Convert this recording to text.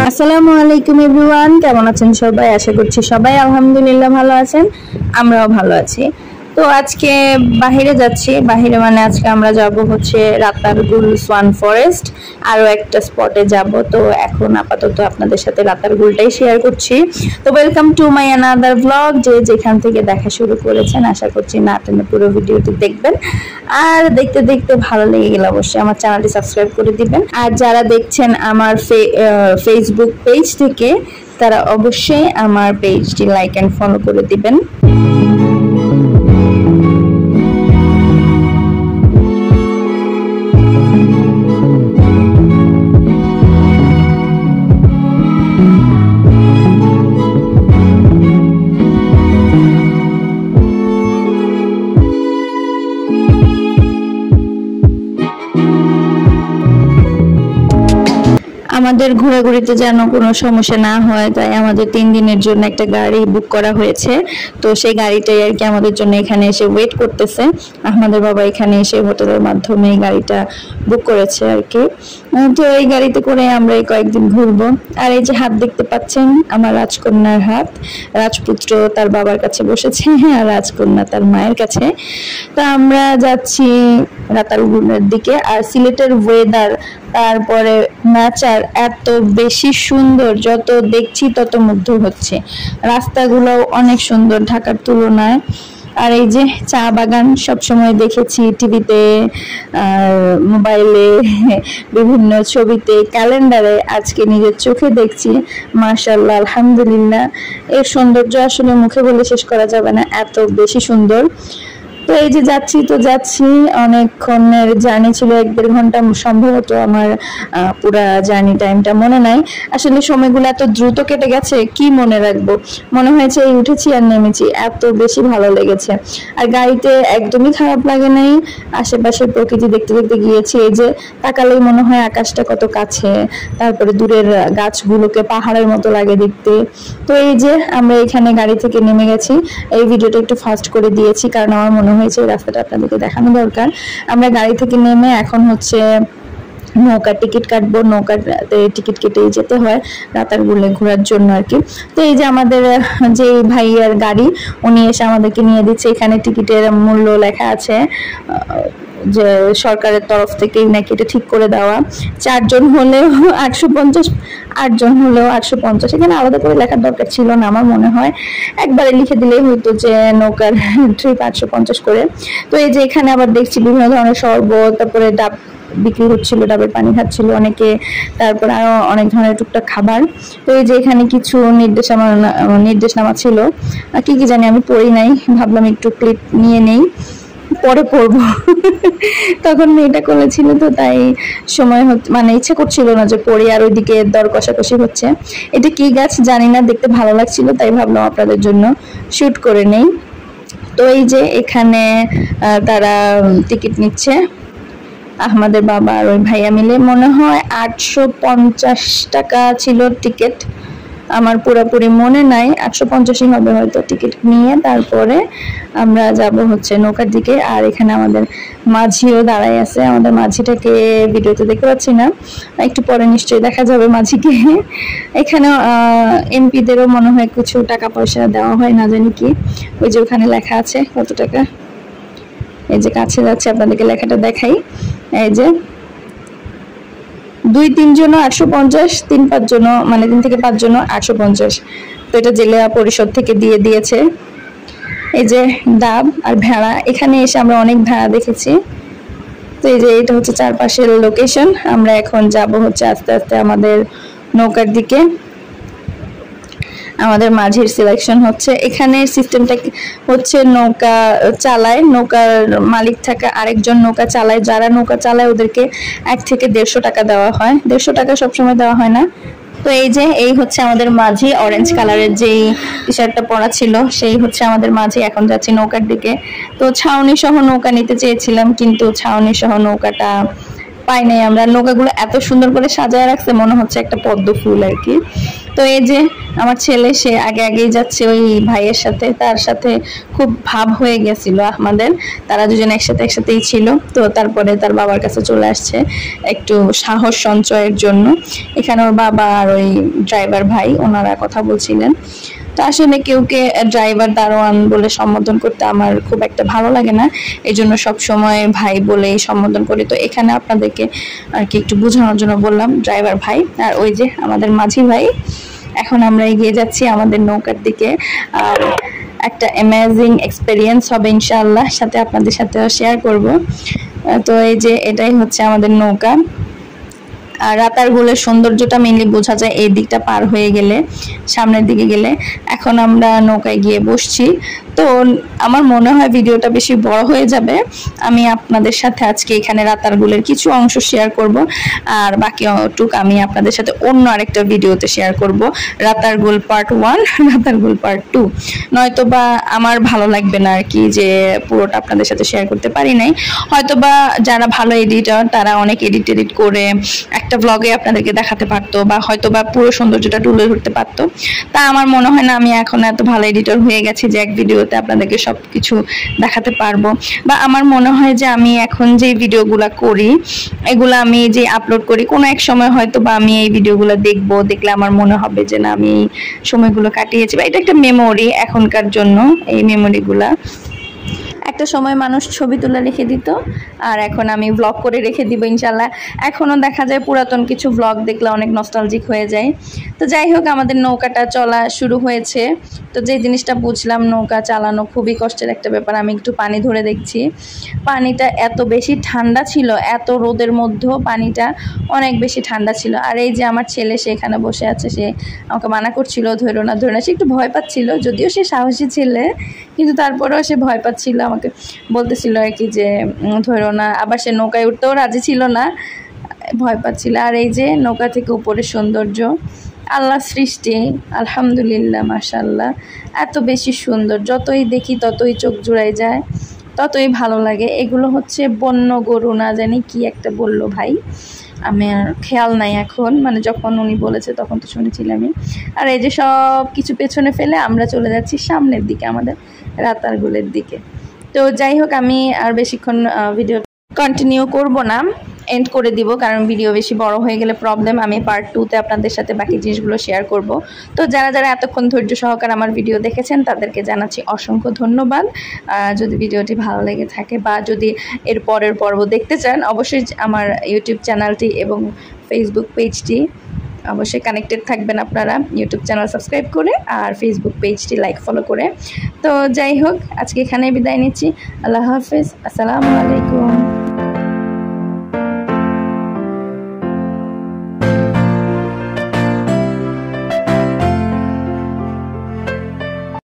আসসালামু আলাইকুম এভরিওয়ান, কেমন আছেন সবাই? আশা করছি সবাই আলহামদুলিল্লাহ ভালো আছেন। আমরাও ভালো আছি। তো আজকে বাহিরে যাচ্ছি, বাহিরে মানে আজকে আমরা যাব হচ্ছে রাতারগুল সোয়ান ফরেস্ট, আরও একটা স্পটে যাব। তো এখন আপাতত আপনাদের সাথে রাতারগুলটাই শেয়ার করছি। তো welcome to my another blog. যে যেখান থেকে দেখা শুরু করেছেন আশা করছি না টেনে পুরো ভিডিওটি দেখবেন, আর দেখতে দেখতে ভালো লেগে গেলে অবশ্যই আমার চ্যানেলটি সাবস্ক্রাইব করে দিবেন। আর যারা দেখছেন আমার ফেসবুক পেজ থেকে তারা অবশ্যই আমার পেজটি লাইক অ্যান্ড ফলো করে দিবেন। আমাদের ঘোরাঘুরিতে যেন কোনো সমস্যা না হয়, তাই আমাদের 3 দিনের জন্য একটা গাড়ি বুক করা হয়েছে। তো সেই গাড়িটাই আর কি আমাদের জন্য এখানে এসে ওয়েট করতেছে। আমাদের বাবা এখানে এসে হোটেলের মাধ্যমে এই গাড়িটা বুক করেছে আর কি। তো এই গাড়িতে করে আমরা এই কয়েকদিন ঘুরবো। আর এই যে হাত দেখতে পাচ্ছেন, আমার রাজকন্যার হাত। রাজপুত্র তার বাবার কাছে বসেছে আর রাজকন্যা তার মায়ের কাছে। তো আমরা যাচ্ছি রাতারগুলের দিকে। আর সিলেটের ওয়েদার, তারপরে নেচার এত বেশি সুন্দর, যত দেখছি তত মুগ্ধ হচ্ছে। রাস্তাগুলো অনেক সুন্দর ঢাকার তুলনায়। আর এই যে চা বাগান সবসময় দেখেছি টিভিতে, মোবাইলে, বিভিন্ন ছবিতে, ক্যালেন্ডারে, আজকে নিজের চোখে দেখছি। মাশাআল্লাহ, আলহামদুলিল্লাহ, এর সৌন্দর্য আসলে মুখে বলে শেষ করা যাবে না, এত বেশি সুন্দর। তো এই যে যাচ্ছি তো যাচ্ছি, অনেকক্ষণের জার্নি ছিল, 1-1.5 ঘন্টা সম্ভবত। আমার পুরা জার্নি টাইমটা মনে নাই আসলে, সময়গুলো এত দ্রুত কেটে গেছে, কি মনে রাখবো। মনে হয়েছে এই উঠেছি আর নেমেছি, এত বেশি ভালো লেগেছে। আর গাড়িতে একদমই খারাপ লাগে নাই। আশেপাশের প্রকৃতি দেখতে দেখতে গিয়েছি। এই যে তাকালেই মনে হয় আকাশটা কত কাছে, তারপরে দূরের গাছগুলোকে পাহাড়ের মতো লাগে দেখতে। তো এই যে আমরা এখানে গাড়ি থেকে নেমে গেছি। এই ভিডিওটা একটু ফাস্ট করে দিয়েছি কারণ আমার মনে হয়েছে এই রাস্তাটা আপনাদেরকে দেখানো দরকার। আমরা গাড়ি থেকে নেমে এখন হচ্ছে নৌকার টিকিট কাটবো। নৌকাতে টিকিট কেটেই যেতে হয় রাতারগুলে ঘোরার জন্য আর কি। তো এই যে আমাদের যে ভাইয়ার গাড়ি, উনি এসে আমাদেরকে নিয়ে দিচ্ছে। এখানে টিকিটের মূল্য লেখা আছে, যে সরকারের তরফ থেকেই নাকি এটা ঠিক করে দেওয়া। 4 জন হলেও 850, 8 জন হলেও 850। এখানে আলাদা করে লেখার দরকার ছিল না, আমার মনে হয় একবারে লিখে দিলেই হইতো যে নৌকার ট্রিপ 850 করে। তো এই যে এখানে আবার দেখছি বিভিন্ন ধরনের শরবত, তারপরে ডাব বিক্রি হচ্ছিল, ডাবের পানি খাচ্ছিল অনেকে, তারপর আরো অনেক ধরনের টুকটাক খাবার। তো এই যে এখানে কিছু নির্দেশনামা ছিল, কি কি জানি আমি পড়ি নাই, ভাবলাম একটু ক্লিপ নিয়ে নেই, পরে পড়বো। তখন মেয়েটা করেছিল, তো তাই সময় মানে ইচ্ছে করছিল না যে পড়ি। আর ওইদিকে দর কষাকষি হচ্ছে। এটা কি গাছ জানি না, দেখতে ভালো লাগছিল তাই ভাবলাম আপনাদের জন্য শুট করে নেই। তো এই যে এখানে তারা টিকিট নিচ্ছে, আমাদের বাবা আর ওই ভাইয়া মিলে। মনে হয় 850 টাকা ছিল টিকিট, আমার পুরোপুরি মনে নাই, 850ই হবে হয়তো। টিকিট নিয়ে তারপরে আমরা যাব হচ্ছে নৌকার দিকে। আর এখানে আমাদের মাঝিও দাঁড়ায় আছে। আমাদের মাঝিটাকে ভিডিওতে দেখতে পাচ্ছি না, একটু পরে নিশ্চয়ই দেখা যাবে মাঝিকে। এখানে এমপিদেরও মনে হয় কিছু টাকা পয়সা দেওয়া হয়, না জানি কি। ওই যে ওখানে লেখা আছে কত টাকা। এই যে কাছে যাচ্ছে, আপনাদেরকে লেখাটা দেখাই। এই যে 2-3 জন 850, 3-5 জন মানে 3 থেকে 5 জন 850। তো এটা জেলা পরিষদ থেকে দিয়ে দিয়েছে। এই যে ডাব আর ভেড়া, এখানে এসে আমরা অনেক ভেড়া দেখেছি। তো এই যে এটা হচ্ছে চারপাশের লোকেশন। আমরা এখন যাব হচ্ছে আস্তে আস্তে আমাদের নৌকার দিকে। আমাদের মাঝির সিলেকশন হচ্ছে। এখানে সিস্টেমটা হচ্ছে নৌকা চালায়, নৌকার মালিক থাকে আরেকজন নৌকা চালায়। যারা নৌকা চালায় ওদেরকে 1 থেকে 150 টাকা দেওয়া হয়। 150 টাকা সবসময় দেওয়া হয় না। তো এই যে এই হচ্ছে আমাদের মাঝি, অরেঞ্জ কালারের যেই টি শার্টটা পরা ছিল সেই হচ্ছে আমাদের মাঝি। এখন যাচ্ছি নৌকার দিকে। তো ছাউনি সহ নৌকা নিতে চেয়েছিলাম, কিন্তু ছাউনি সহ নৌকাটা পাই নাই আমরা। নৌকাগুলো এত সুন্দর করে সাজায় রাখছে, মনে হচ্ছে একটা পদ্ম ফুল আর কি। তো এই যে আমার ছেলে, সে আগে আগেই যাচ্ছে ওই ভাইয়ের সাথে, তার সাথে খুব ভাব হয়ে গেছিল আমাদের, তারা দুজন একসাথেই ছিল। তো তারপরে তার বাবার কাছে চলে আসছে একটু সাহস সঞ্চয়ের জন্য। এখানে ওর বাবা আর ওই ড্রাইভার ভাই ওনারা কথা বলছিলেন। তো আসলে কেউকে ড্রাইভার দারোয়ান বলে সম্বোধন করতে আমার খুব একটা ভালো লাগে না, এই জন্য সবসময় ভাই বলেই সম্বোধন করি। তো এখানে আপনাদেরকে আর কি একটু বোঝানোর জন্য বললাম ড্রাইভার ভাই। আর ওই যে আমাদের মাঝি ভাই। এখন আমরা এগিয়ে যাচ্ছি আমাদের নৌকার দিকে, আর একটা অ্যামেজিং এক্সপেরিয়েন্স হবে ইনশাআল্লাহ, সাথে আপনাদের সাথেও শেয়ার করব। তো এই যে এটাই হচ্ছে আমাদের নৌকা। আর রাতারগুলের সৌন্দর্যটা মেনলি বোঝা যায় এই দিকটা পার হয়ে গেলে, সামনের দিকে গেলে। এখন আমরা নৌকায় গিয়ে বসছি। তো আমার মনে হয় ভিডিওটা বেশি বড় হয়ে যাবে, আমি আপনাদের সাথে আজকে এখানে রাতারগুলের কিছু অংশ শেয়ার করব, আর বাকিটুক আমি আপনাদের সাথে অন্য আরেকটা ভিডিওতে শেয়ার করব, রাতারগুল পার্ট 1, রাতারগুল পার্ট 2। নয়তোবা আমার ভালো লাগবে না আর কি যে পুরোটা আপনাদের সাথে শেয়ার করতে পারি নাই। হয়তোবা যারা ভালো এডিটর তারা অনেক এডিট করে একটা ব্লগে আপনাদেরকে দেখাতে পারতো, বা হয়তোবা পুরো সৌন্দর্যটা তুলে ধরতে পারতো। তা আমার মনে হয় না আমি এখন এত ভালো এডিটর হয়ে গেছি যে এক ভিডিওতে আপনাদেরকে সবকিছু দেখাতে পারবো। বা আমার মনে হয় যে আমি এখন যে ভিডিওগুলো করি এগুলো আমি যে আপলোড করি, কোনো এক সময় হয়তো বা আমি এই ভিডিওগুলো দেখলে আমার মনে হবে যে না আমি এই সময়গুলো কাটিয়েছি, বা এটা একটা মেমোরি এখনকার জন্য। এই মেমোরিগুলা একটা সময় মানুষ ছবি তুলে রেখে দিত, আর এখন আমি ব্লগ করে রেখে দিব ইনশাল্লাহ। এখনও দেখা যায় পুরাতন কিছু ব্লগ দেখলে অনেক নস্টালজিক হয়ে যায়। তো যাই হোক, আমাদের নৌকাটা চলা শুরু হয়েছে। তো যে জিনিসটা বুঝলাম, নৌকা চালানো খুবই কষ্টের একটা ব্যাপার। আমি একটু পানি ধরে দেখছি, পানিটা এত বেশি ঠান্ডা ছিল, এত রোদের মধ্যেও পানিটা অনেক বেশি ঠান্ডা ছিল। আর এই যে আমার ছেলে, সে এখানে বসে আছে, সে আমাকে মানা করছিল ধরো না। সে একটু ভয় পাচ্ছিল, যদিও সে সাহসী ছেলে, কিন্তু তারপরেও সে ভয় পাচ্ছিল, আমাকে বলতেছিল আর কি যে ধরো না। আবার সে নৌকায় উঠতেও রাজি ছিল না, ভয় পাচ্ছিল। আর এই যে নৌকা থেকে উপরের সৌন্দর্য, আল্লাহ সৃষ্টি, আলহামদুলিল্লাহ, মাশাআল্লাহ, এত বেশি সুন্দর। যতই দেখি ততই চোখ জুড়াই যায়, ততই ভালো লাগে। এগুলো হচ্ছে বন্য গরু, না জানি কি একটা বললো ভাই, আমি আর খেয়াল নাই এখন, মানে যখন উনি বলেছে তখন তো শুনেছিলামই। আর এই যে সব কিছু পেছনে ফেলে আমরা চলে যাচ্ছি সামনের দিকে, আমাদের রাতারগুলের দিকে। তো যাই হোক, আমি আর বেশিক্ষণ ভিডিও কন্টিনিউ করব না, এন্ড করে দিব, কারণ ভিডিও বেশি বড় হয়ে গেলে প্রবলেম। আমি পার্ট 2-তে আপনাদের সাথে বাকি জিনিসগুলো শেয়ার করব। তো যারা এতক্ষণ ধৈর্য সহকারে আমার ভিডিও দেখেছেন তাদেরকে জানাচ্ছি অসংখ্য ধন্যবাদ। যদি ভিডিওটি ভালো লেগে থাকে বা যদি এর পরের পর্ব দেখতে চান, অবশ্যই আমার ইউটিউব চ্যানেলটি এবং ফেসবুক পেজটি অবশ্যই কানেক্টেড থাকবেন আপনারা, ইউটিউব চ্যানেল সাবস্ক্রাইব করে আর ফেসবুক পেজটি লাইক ফলো করে। তো যাই হোক, আজকে এখানেই বিদায় নিচ্ছি। আল্লাহ হাফেজ, আসসালামু আলাইকুম।